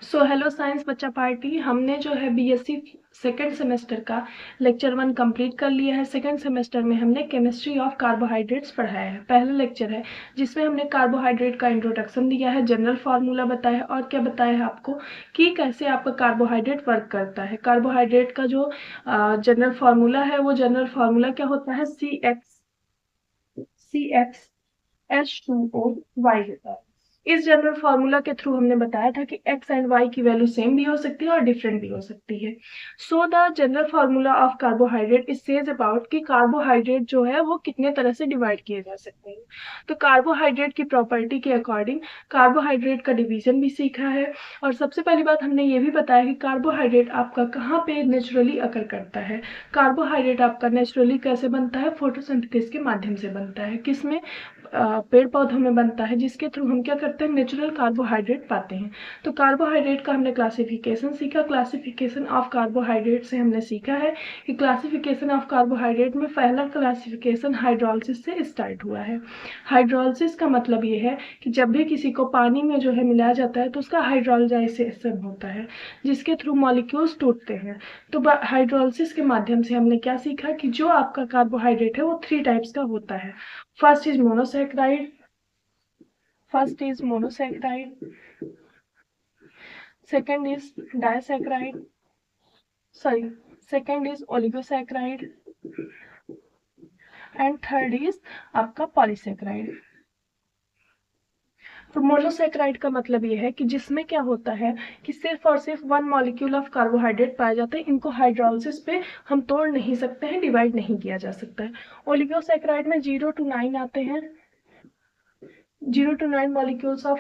So hello science बच्चा party, हमने जो है बीएससी सेकेंड सेमेस्टर का लेक्चर 1 कंप्लीट कर लिया है। सेकेंड सेमेस्टर में हमने केमिस्ट्री ऑफ कार्बोहाइड्रेट्स पढ़ाया है। पहला लेक्चर है जिसमें हमने कार्बोहाइड्रेट का इंट्रोडक्शन दिया है, जनरल फार्मूला बताया और क्या बताया है आपको कि कैसे आपका कार्बोहाइड्रेट वर्क करता है। कार्बोहाइड्रेट का जो जनरल फार्मूला है वो जनरल फार्मूला क्या होता है, CH2O होता है। इस जनरल फार्मूला के थ्रू हमने बताया था कि x एंड y की वैल्यू सेम भी हो सकती है और डिफरेंट भी हो सकती है। So the general formula of carbohydrate is says about कि कार्बोहाइड्रेट जो है वो कितने तरह से डिवाइड किए जा सकते हैं। तो कार्बोहाइड्रेट की प्रॉपर्टी के अकॉर्डिंग कार्बोहाइड्रेट का डिवीजन भी सीखा है। और सबसे पहली बात हमने ये भी बताया कि कार्बोहाइड्रेट आपका कहाँ पे नेचुरली अकर करता है। कार्बोहाइड्रेट आपका नेचुरली कैसे बनता है, फोटोसिंथेसिस के माध्यम से बनता है। किसमें, पेड़ पौधों में बनता है, जिसके थ्रू हम क्या करते हैं, नेचुरल कार्बोहाइड्रेट पाते हैं। तो कार्बोहाइड्रेट का हमने क्लासिफिकेशन सीखा। क्लासिफिकेशन ऑफ कार्बोहाइड्रेट से हमने सीखा है कि क्लासिफिकेशन ऑफ कार्बोहाइड्रेट में पहला क्लासिफिकेशन हाइड्रोलिसिस से स्टार्ट हुआ है। हाइड्रोलिसिस का मतलब ये है कि जब भी किसी को पानी में जो है मिलाया जाता है तो उसका हाइड्रोलाइजेशन होता है, जिसके थ्रू मॉलिक्यूल्स टूटते हैं। तो हाइड्रोलिसिस के माध्यम से हमने क्या सीखा कि जो आपका कार्बोहाइड्रेट है वो 3 टाइप्स का होता है। First is monosaccharide. First is monosaccharide. Second is disaccharide. Sorry. Second is oligosaccharide. And third is आपका polysaccharide. तो मोनोसेक्राइड का मतलब ये है कि जिसमें क्या होता है कि सिर्फ और सिर्फ 1 मॉलिक्यूल ऑफ कार्बोहाइड्रेट पाए जाते हैं। इनको हाइड्रोलिसिस पे हम तोड़ नहीं सकते हैं, डिवाइड नहीं किया जा सकता है। ओलिगोसेक्राइड में 0 to 9 आते हैं, 0 to 9 मॉलिक्यूल्स ऑफ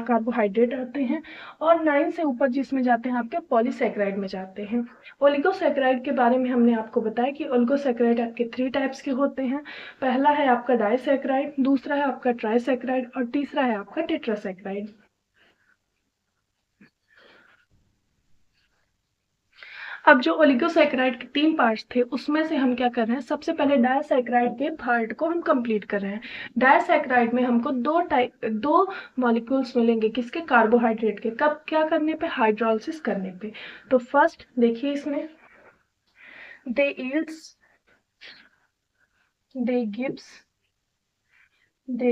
कार्बोहाइड्रेट आते हैं। और 9 से ऊपर जिसमें जाते हैं आपके पॉलीसेक्राइड में जाते हैं। ओलिगोसेक्राइड के बारे में हमने आपको बताया कि ओलिगोसेक्राइड आपके 3 टाइप्स के होते हैं। पहला है आपका डाइसेक्राइड, दूसरा है आपका ट्राइसेक्राइड और तीसरा है आपका टेट्रासेक्राइड। अब जो ओलिगोसैकेराइड के 3 पार्ट्स थे उसमें से हम क्या कर रहे हैं, सबसे पहले डायसैकेराइड के पार्ट को हम कंप्लीट कर रहे हैं। डायसैकेराइड में हमको दो मॉलिक्यूल्स मिलेंगे, किसके, कार्बोहाइड्रेट के। कब, क्या करने पे, हाइड्रोलिसिस करने पे। तो फर्स्ट देखिए इसमें, they yields they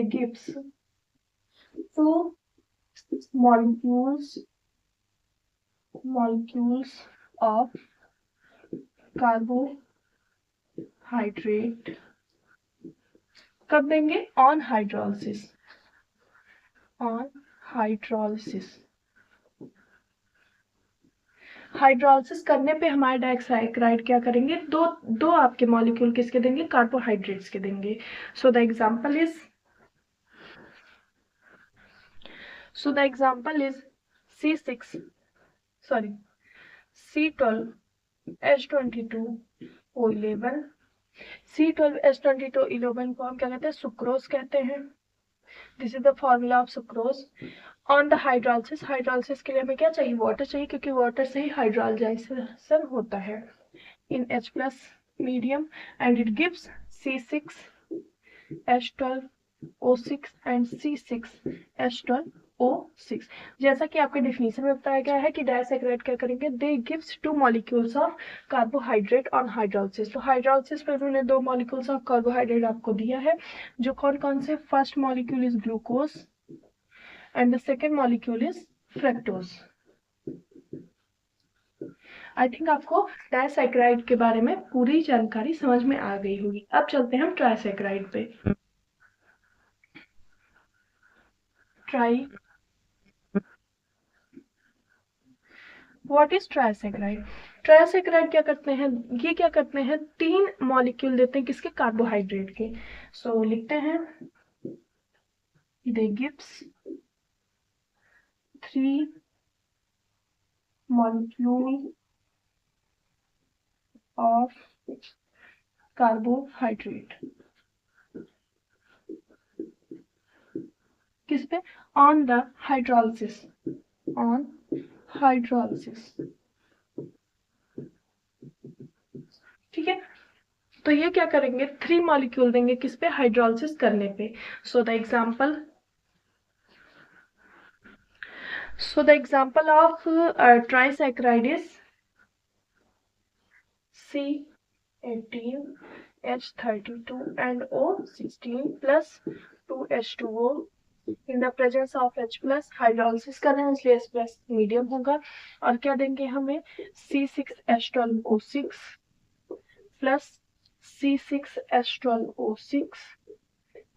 gives 2 molecules of carbohydrate। कब देंगे, ऑन हाइड्रोलिसिस। हाइड्रोलिसिस करने पे हमारे डाइसैकेराइड क्या करेंगे, दो आपके मॉलिक्यूल किसके देंगे, कार्बोहाइड्रेट्स के देंगे। So the example is C6 sorry C12H22O11। C12H22O11 को हम क्या कहते हैं, सुक्रोज कहते हैं। This is the formula of sucrose. On the hydrolysis के लिए हमें क्या चाहिए, वाटर चाहिए, क्योंकि वाटर से ही हाइड्रोलाइजेशन होता है in H plus medium and it gives C6H12O6 and C6H12O6। जैसा कि आपके डेफिनेशन में बताया गया है कि डाइसैकेराइड क्या करेंगे, they gives 2 molecules of carbohydrate on hydrolysis. तो हाइड्रोलिसिस पे उन्होंने 2 मॉलिक्यूल्स ऑफ कार्बोहाइड्रेट आपको दिया है, जो कौन कौन से, first molecule is glucose and the second molecule is fructose। I think आपको डाइसैकेराइड के बारे में पूरी जानकारी समझ में आ गई होगी। अब चलते हैं हम ट्राइसैकेराइड पे। What is ट्राइसैकेराइड। ट्राइसैकेराइड क्या करते हैं, ये क्या करते हैं, 3 मॉलिक्यूल देते हैं, किसके, कार्बोहाइड्रेट के। सो लिखते हैं, दे गिव्स 3 molecule of carbohydrate। किस पे, on the hydrolysis, on hydrolysis. ठीक है, तो ये क्या करेंगे, 3 मॉलिक्यूल देंगे किस पे, हाइड्रोलिसिस करने पे। सो So the example of trisaccharide is C18, H32 and O16 plus 2H2O in the presence of H plus hydrolysis कर रहे हैं इसलिए H प्लस मीडियम होगा और क्या देंगे हमें C6H12O6 plus C6H12O6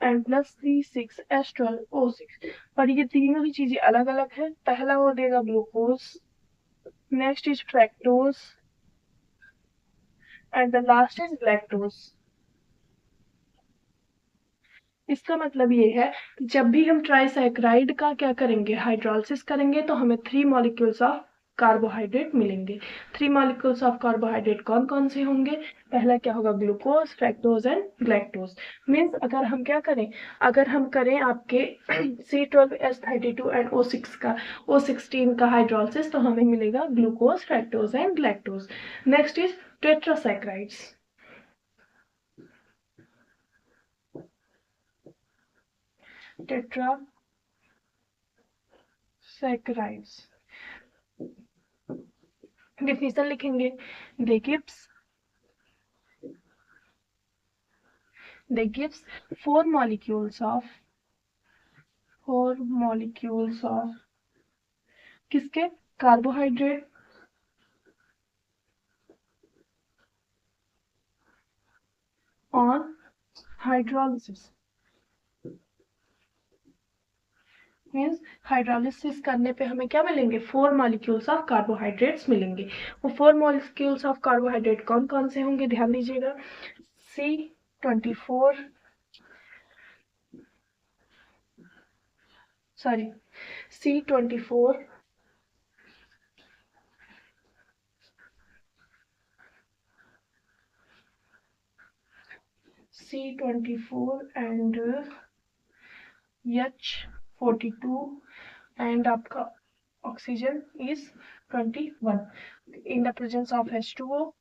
and plus C6H12O6 और ये तीनों ही चीजें अलग अलग है। पहला वो देगा glucose, next is fructose and the last is lactose. इसका मतलब ये है कि जब भी हम ट्राइसैकराइड का क्या करेंगे, हाइड्रोलिसिस करेंगे, तो हमें 3 मॉलिक्यूल्स ऑफ कार्बोहाइड्रेट मिलेंगे। 3 मॉलिक्यूल्स ऑफ कार्बोहाइड्रेट कौन कौन से होंगे? पहला क्या होगा? Glucose, fructose and galactose. Means अगर हम क्या करें, अगर हम करें आपके C12H32 एंड O16 का हाइड्रोलिसिस, तो हमें मिलेगा glucose, fructose and galactose. Next is tetrasaccharides. Tetrasaccharides definition लिखेंगे। they gives 4 molecules of किसके? Carbohydrate on hydrolysis. Means hydrolysis करने पे हमें क्या मिलेंगे? 4 मॉलिक्यूल्स ऑफ कार्बोहाइड्रेट्स मिलेंगे। वो 4 मॉलिक्यूल्स ऑफ कार्बोहाइड्रेट कौन कौन से होंगे? ध्यान दीजिएगा। C24 and H42 and आपका oxygen is 21 in the presence of H2O.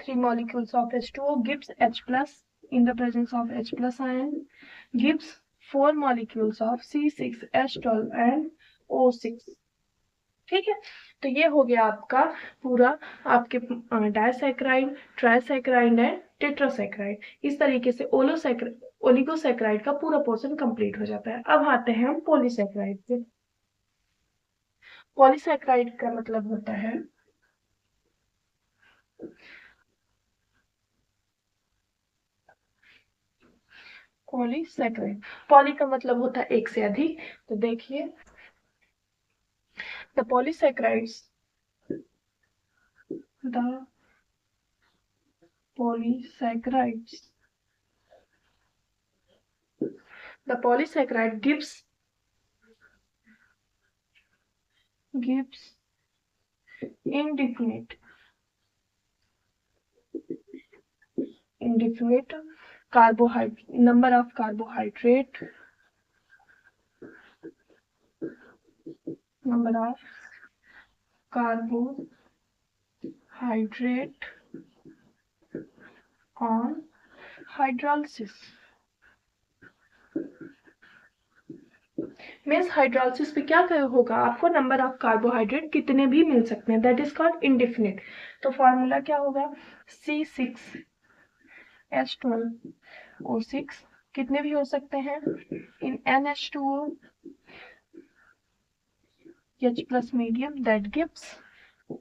3 molecules of H2O gives H plus in the presence of H plus ion gives 4 molecules of C6H12 and O6। ठीक है, तो ये हो गया आपका पूरा आपके डायसैकराइड, ट्राइसैकराइड एंड टेट्रासैकराइड। इस तरीके से ओलिगोसैकराइड का पूरा पोर्शन कंप्लीट हो जाता है। अब आते हैं हम पॉलीसैकराइड पे। पॉलीसैकराइड का मतलब होता है पॉलीसैकराइड, पॉली का मतलब होता है एक से अधिक। तो देखिए the polysaccharides gives indefinite carbohydrate number of carbohydrate on hydrolysis। Means hydrolysis पे क्या होगा? आपको नंबर ऑफ कार्बोहाइड्रेट कितने भी मिल सकते हैं, दैट इज कॉल्ड इंडिफिनिट। तो फॉर्मूला क्या होगा? C6H12O6 कितने भी हो सकते हैं इन NH2O H plus medium that gives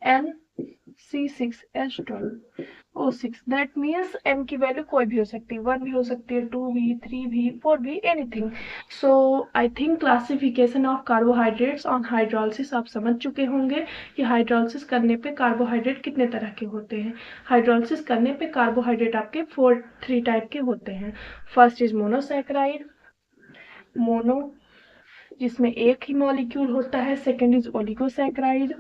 NC6H12O6। That means M की वैल्यू कोई भी हो सकती है, 1 भी हो सकती है, 2 भी, 3 भी, 4 भी, anything. So I think classification of carbohydrates on hydrolysis आप समझ चुके होंगे कि हाइड्रोलिसिस करने पे कार्बोहाइड्रेट कितने तरह के होते हैं। हाइड्रोलिसिस करने पे कार्बोहाइड्रेट आपके 3 टाइप के होते हैं। फर्स्ट इज मोनोसैकराइड, मोनो जिसमें एक ही मॉलिक्यूल होता है। सेकेंड इज ओलिगोसैकराइड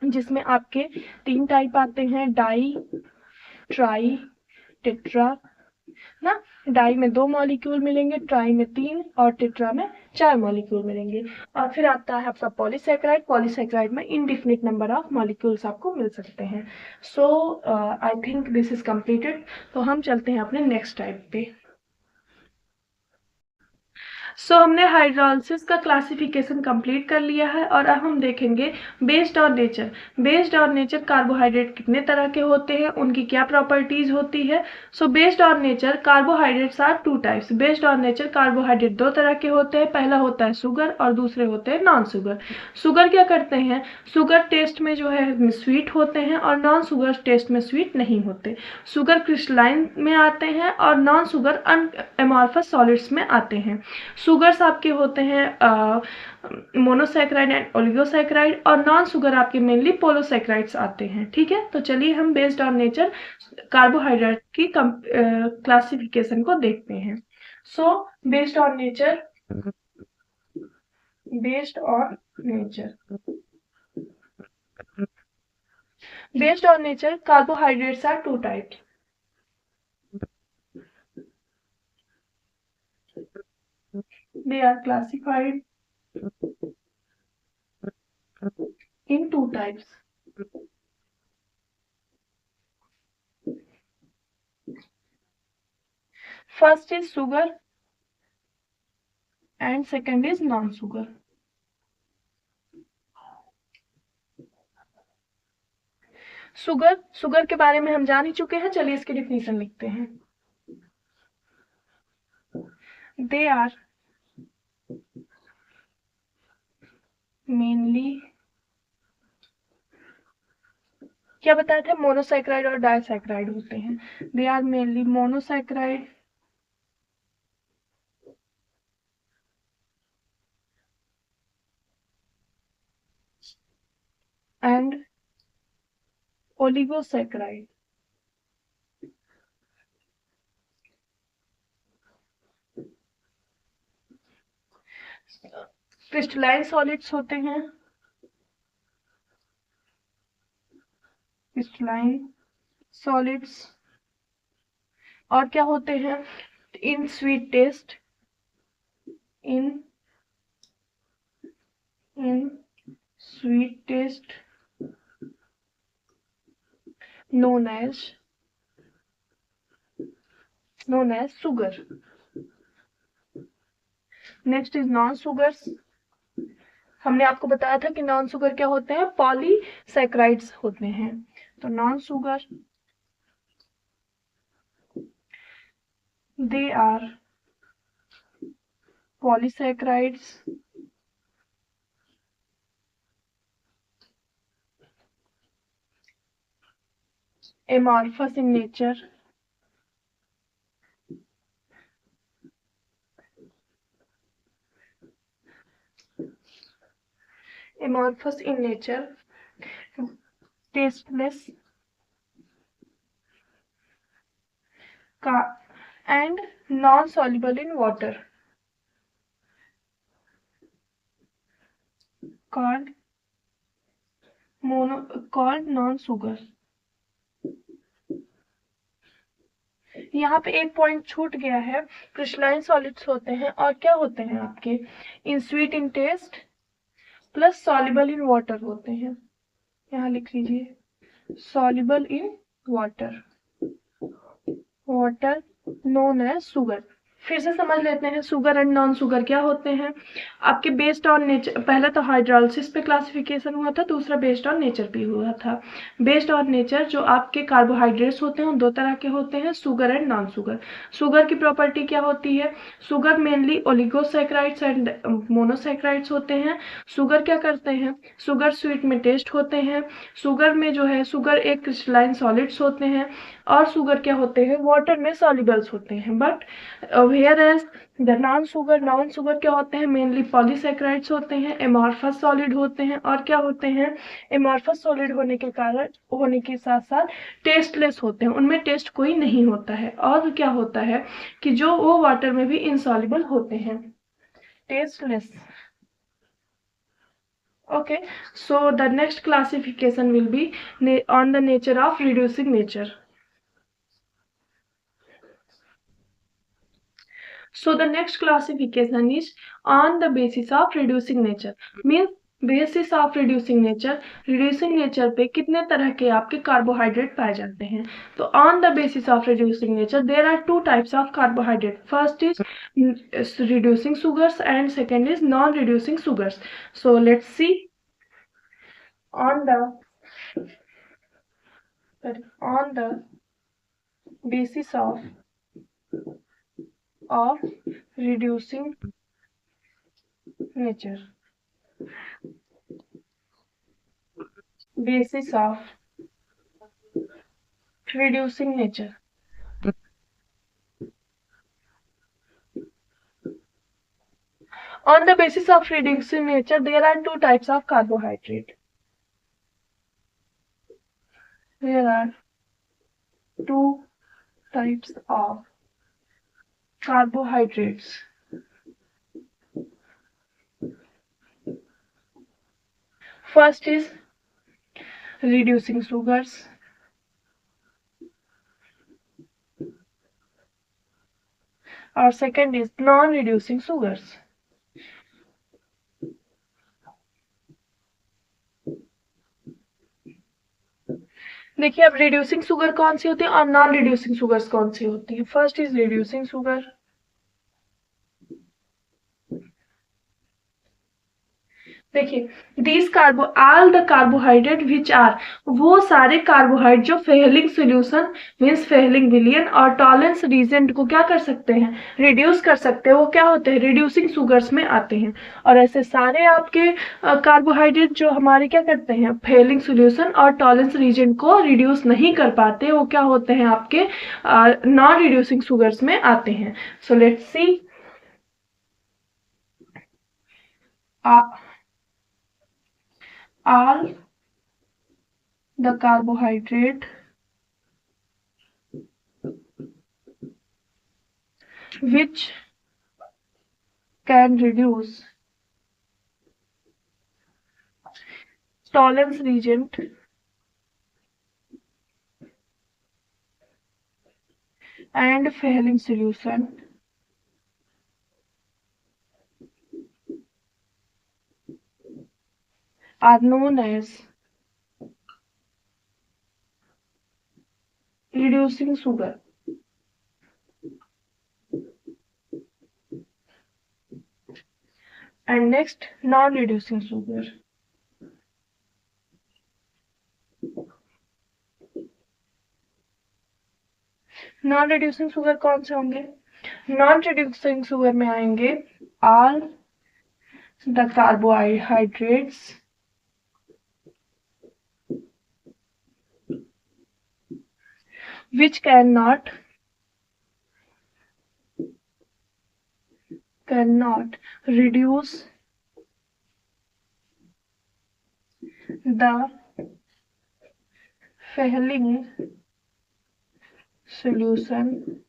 जिसमें आपके 3 टाइप आते हैं, डाई, ट्राई, टेट्रा ना। डाई में 2 मॉलिक्यूल मिलेंगे, ट्राई में 3 और टेट्रा में 4 मॉलिक्यूल मिलेंगे। और फिर आता है आपका पॉलीसैकराइड। पॉलीसैकराइड में इनडिफिनिट नंबर ऑफ मॉलिक्यूल्स आपको मिल सकते हैं। So I think this is completed. तो हम चलते हैं अपने नेक्स्ट टाइप पे। हमने हाइड्रोलिसिस का क्लासिफिकेशन कंप्लीट कर लिया है और अब हम देखेंगे based on nature. Based on nature carbohydrate कितने तरह के होते हैं, उनकी क्या प्रॉपर्टीज होती है। Based on nature carbohydrates are two types. Based on nature carbohydrate दो तरह के होते हैं, पहला होता है शुगर और दूसरे होते हैं नॉन शुगर। शुगर क्या करते हैं, शुगर टेस्ट में जो है स्वीट होते हैं और नॉन शुगर टेस्ट में स्वीट नहीं होते। शुगर क्रिस्टलाइन में आते हैं और नॉन शुगर अनएमॉर्फस सॉलिड्स में आते हैं। शुगर्स आपके होते हैं मोनोसैकेराइड एंड ओलिगोसैकेराइड और नॉन शुगर आपके मेनली पोलोसैकेराइड्स आते हैं। ठीक है, तो चलिए हम बेस्ड ऑन नेचर कार्बोहाइड्रेट की क्लासिफिकेशन को देखते हैं। Based on nature based on nature based on nature carbohydrates are two types. They are classified in two types. First is sugar and second is non-sugar. Sugar के बारे में हम जान ही चुके हैं, चलिए इसकी डिफिनीशन लिखते हैं। दे आर मेनली, क्या बताए थे, मोनोसैकेराइड और डाइसैकेराइड होते हैं। They are mainly monosaccharide and oligosaccharide. Crystalline solids होते हैं, क्रिस्टलाइन सॉलिड्स, और क्या होते हैं, in sweet taste, in sweet taste known as sugar. Next is non sugars. हमने आपको बताया था कि नॉन शुगर क्या होते हैं, पॉलीसैकेराइड्स होते हैं। तो non sugar they are polysaccharides amorphous in nature, tasteless and non-soluble in water, called non-sugar. यहाँ पे एक पॉइंट छूट गया है, क्रिस्टलाइन सॉलिड्स होते हैं और क्या होते हैं आपके, in sweet in taste plus soluble in water होते हैं। यहाँ लिख लीजिए soluble in water, water known as sugar. फिर से समझ लेते हैं शुगर एंड नॉन शुगर क्या होते हैं। आपके बेस्ड ऑन नेचर, पहला तो हाइड्रोलिसिस पे क्लासिफिकेशन हुआ था, दूसरा बेस्ड ऑन नेचर पे हुआ था। बेस्ड ऑन नेचर जो आपके कार्बोहाइड्रेट्स होते हैं दो तरह के होते हैं, sugar and non sugar. Sugar की प्रॉपर्टी क्या होती है, sugar mainly oligosaccharides and monosaccharides होते हैं। शुगर क्या करते हैं, शुगर स्वीट में टेस्ट होते हैं। शुगर में जो है, शुगर एक क्रिस्टलाइन सॉलिड्स होते हैं और शुगर क्या होते हैं, वाटर में सॉल्युबल्स होते हैं। But whereas the non sugar क्या होते हैं, मेनली पॉलीसैकेराइड्स होते हैं, एमॉर्फस सॉलिड होते हैं और क्या होते हैं, एमॉर्फस सॉलिड होने के साथ साथ टेस्टलेस होते हैं, उनमें टेस्ट कोई नहीं होता है। और क्या होता है कि जो वो वाटर में भी इनसॉल्युबल होते हैं, tasteless. Okay, so the next classification will be on the nature of reducing nature. So the next classification is on the basis of reducing nature, means basis of reducing nature पे कितने तरह के आपके carbohydrate पाए जाते हैं? तो on the basis of reducing nature there are two types of carbohydrate. First is reducing sugars and second is non reducing sugars. So let's see. on the on the basis of reducing nature, basis of reducing nature. On the basis of reducing nature, there are two types of carbohydrate. There are two types of carbohydrates. First is reducing sugars. Or second is non-reducing sugars. देखिए अब reducing sugar कौन सी होती है और non reducing sugars कौन सी होती है. First is reducing sugar. देखिए these all the carbohydrate which are, वो सारे कार्बोहाइड्रेट जो फेहलिंग सोल्यूशन मीन्स फेहलिंग विलियन और टॉलरेंस रीजेंट को क्या कर सकते हैं, रिड्यूस कर सकते हैं, वो क्या होते हैं, रिड्यूसिंग शुगर्स में आते हैं. और ऐसे सारे आपके कार्बोहाइड्रेट जो हमारे क्या करते हैं, फेहलिंग सोल्यूशन और टॉलरेंस रीजेंट को रिड्यूस नहीं कर पाते, वो क्या होते हैं, आपके नॉन रिड्यूसिंग शुगर्स में आते हैं. So let's see. all the carbohydrate which can reduce tolerance reagent and Fehling solution are known as reducing sugar. And next, non-reducing sugar. Non reducing sugar कौन से होंगे, नॉन रिड्यूसिंग शुगर में आएंगे all the carbohydrates which cannot reduce the Fehling solution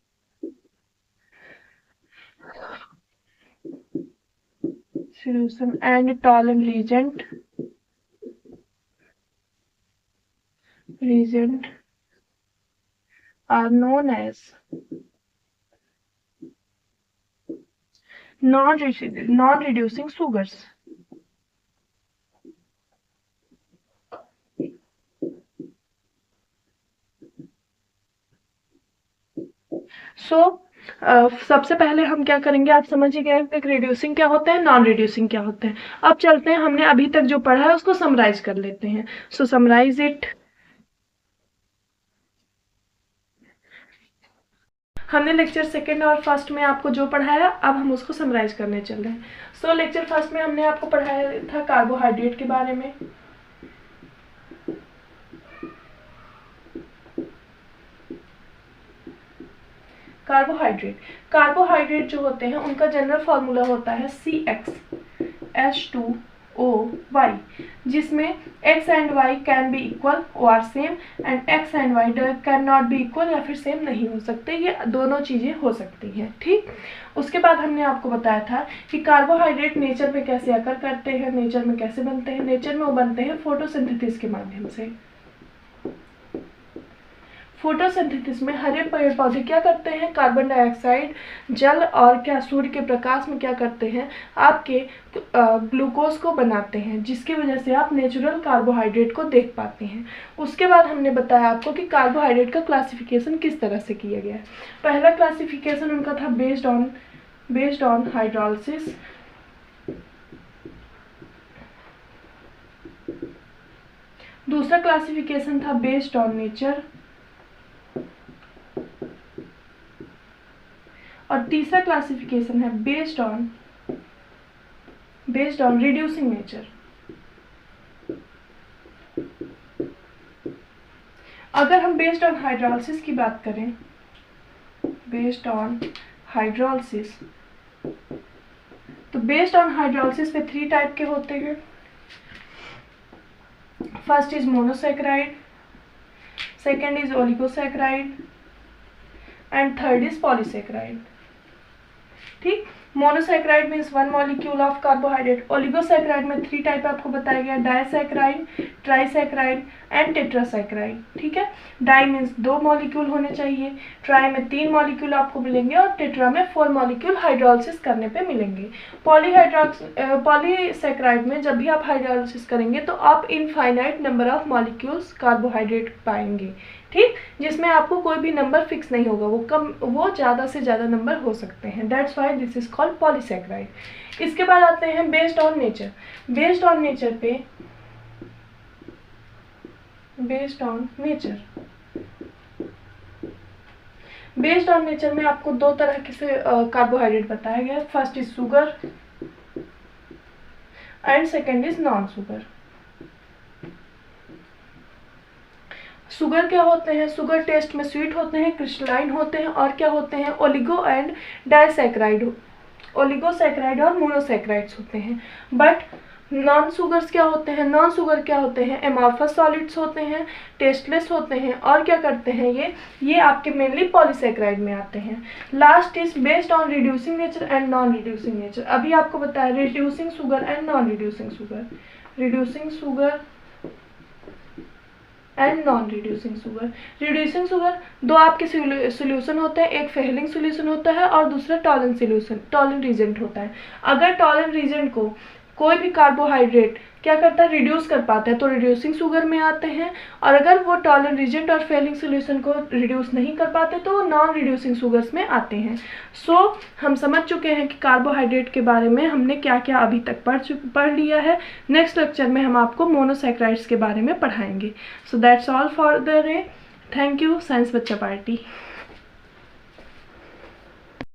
and tolerant reagent are known as non-reducing sugars. सबसे पहले हम क्या करेंगे, आप समझ ही गए कि रिड्यूसिंग क्या होता है, नॉन रिड्यूसिंग क्या होता है. अब चलते हैं, हमने अभी तक जो पढ़ा है उसको समराइज कर लेते हैं. सो समराइज इट. हमने लेक्चर सेकंड और फर्स्ट में आपको जो पढ़ाया, अब हम उसको समराइज करने चल रहे हैं. सो लेक्चर फर्स्ट में हमने आपको पढ़ाया था कार्बोहाइड्रेट के बारे में. कार्बोहाइड्रेट जो होते हैं उनका जनरल फॉर्मूला होता है CxH2OY, जिसमें x and y can be equal or same and x and y cannot be equal या फिर सेम नहीं हो सकते, ये दोनों चीजें हो सकती हैं. ठीक. उसके बाद हमने आपको बताया था कि कार्बोहाइड्रेट नेचर में कैसे अकर करते हैं, नेचर में कैसे बनते हैं. नेचर में वो बनते हैं फोटोसिंथेसिस के माध्यम से. फोटोसिंथेसिस में हरे पेड़ पौधे क्या करते हैं, कार्बन डाइऑक्साइड, जल और क्या सूर्य के प्रकाश में क्या करते हैं, आपके ग्लूकोज को बनाते हैं, जिसकी वजह से आप नेचुरल कार्बोहाइड्रेट को देख पाते हैं। उसके बाद हमने बताया आपको कि कार्बोहाइड्रेट का क्लासिफिकेशन किस तरह से किया गया है। पहला क्लासिफिकेशन उनका था बेस्ड ऑन हाइड्रोलिसिस, दूसरा क्लासिफिकेशन था बेस्ड ऑन नेचर, और तीसरा क्लासिफिकेशन है बेस्ड ऑन रिड्यूसिंग नेचर। अगर हम बेस्ड ऑन हाइड्रोलिसिस की बात करें, बेस्ड ऑन हाइड्रोलिसिस, तो बेस्ड ऑन हाइड्रोलिसिस में 3 टाइप के होते हैं। First is monosaccharide, second is oligosaccharide and third is polysaccharide. ठीक, monosaccharide means 1 molecule of carbohydrate. Oligosaccharide में 3 टाइप आपको बताया गया, डाइसैकेराइड, ट्राइसैकेराइड एंड टेट्रासैकेराइड। ठीक है, डाई मीन्स 2 मॉलिक्यूल होने चाहिए, ट्राई में 3 मॉलिक्यूल आपको मिलेंगे और टेट्रा में 4 मॉलिक्यूल हाइड्रोलिसिस करने पे मिलेंगे। पॉलीसैकेराइड में जब भी आप हाइड्रोलिसिस करेंगे तो आप infinite number of molecules carbohydrate पाएंगे। ठीक, जिसमें आपको कोई भी नंबर फिक्स नहीं होगा, वो ज़्यादा से ज़्यादा नंबर हो सकते हैं। That's why this is called polysaccharide. इसके बाद आते हैं based on nature. Based on nature में आपको 2 तरह के से कार्बोहाइड्रेट बताया गया है। First is sugar and second is non sugar. Sugar क्या होते हैं, शुगर टेस्ट में स्वीट होते हैं, क्रिस्टलाइन होते हैं और क्या होते हैं, ओलिगो एंड डाइसैकेराइड, ओलिगोसैकेराइड और मोनोसैकेराइड्स होते हैं। बट नॉन शुगर्स क्या होते हैं, नॉन शुगर क्या होते हैं, एमॉर्फस सॉलिड्स होते हैं, टेस्टलेस होते हैं और क्या करते हैं, ये आपके मेनली पॉलीसैकेराइड में आते हैं। Last is based on reducing nature and non reducing nature. अभी आपको बताया reducing sugar and non reducing sugar, reducing sugar and non reducing sugar. Reducing sugar 2 आपके सोल्यूशन होते हैं, एक फेहलिंग सोल्यूशन होता है और दूसरा टॉलन रीजेंट होता है। अगर टॉलन रीजेंट को कोई भी कार्बोहाइड्रेट क्या करता है, रिड्यूस कर पाता है, तो रिड्यूसिंग शुगर में आते हैं, और अगर वो टॉलन रीजेंट और फेलिंग सोल्यूशन को रिड्यूस नहीं कर पाते तो वो नॉन रिड्यूसिंग शुगर्स में आते हैं। सो हम समझ चुके हैं कि कार्बोहाइड्रेट के बारे में हमने क्या क्या अभी तक पढ़ लिया है। नेक्स्ट लेक्चर में हम आपको मोनोसैकेराइड्स के बारे में पढ़ाएंगे। So that's all for the day. Thank you, science बच्चा पार्टी।